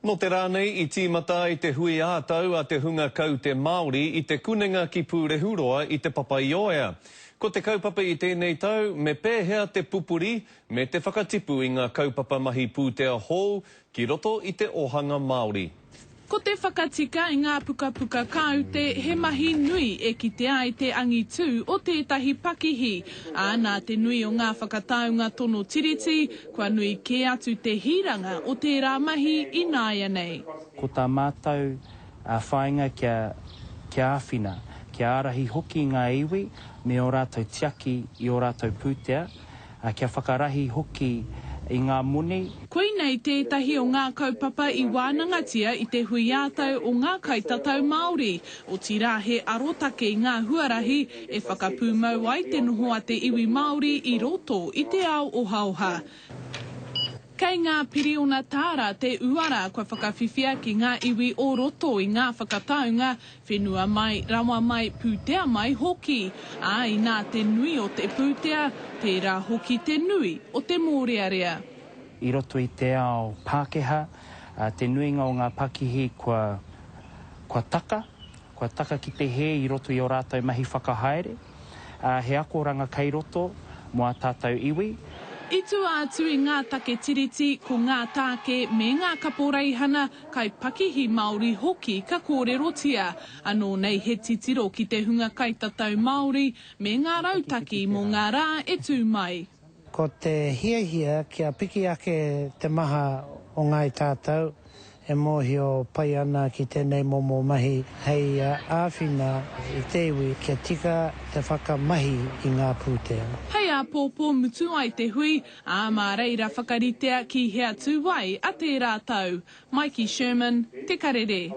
No te rānei I tīmata I te hui ātau a te hunga kau te Māori I te kunenga ki Pūrehuroa I te Papaioea. Ko te kaupapa I tēnei tau, me pēhea te pupuri me te whakatipu I ngā kaupapa mahi Pūtea Hall ki roto I te ohanga Māori. Ko te whakatika I ngā pukapuka kaute, he mahi nui e kitea I te angitu o tētahi pakihi. Nā te nui o ngā whakataunga tono tiriti, kua nui ke atu te hiranga o tērā mahi I nāia nei. Ko tā mātou whainga kia āwhina, kia ārahi hoki ngā iwi, me o rātou tiaki I o rātou pūtea, kia whakarahi hoki I ngā muni. Koinei tētahi o ngā kaupapa I wānangatia I te hui ātau o ngā kaitatau Māori. O tira he arotake I ngā huarahi e whakapūmau ai te noho a te iwi Māori I roto I te ao ohaoha. Kei ngā piriona tāra te uara kua whakawhiwhia ki ngā iwi o roto I ngā whakataunga, whenua mai, rawa mai, pūtea mai hoki. I nā te nui o te pūtea, tērā hoki te nui o te mōrearea. I roto I te ao Pākehā, te nuinga o ngā pakihi kua taka ki te he I roto I o rātou mahi whakahaere. He akoranga kei roto mo a tātou iwi. I tua atu I ngā take tiriti ko ngā tāke me ngā kaporeihana kai pakihi Māori hoki ka kōrerotia. Anō nei he titiro ki te hunga kaitatau Māori me ngā rautaki mō ngā rā e tū mai. Ko te hiahia kia piki ake te maha o ngai tātou, e mōhio pai ana ki tēnei momo mahi hei āwhina I te iwi kia tika te whakamahi I ngā pūtea. Hei a pōpō mutu ai te hui, mā reira whakaritea ki hea tūwai a te rātau. Mikey Sherman, Te Karere.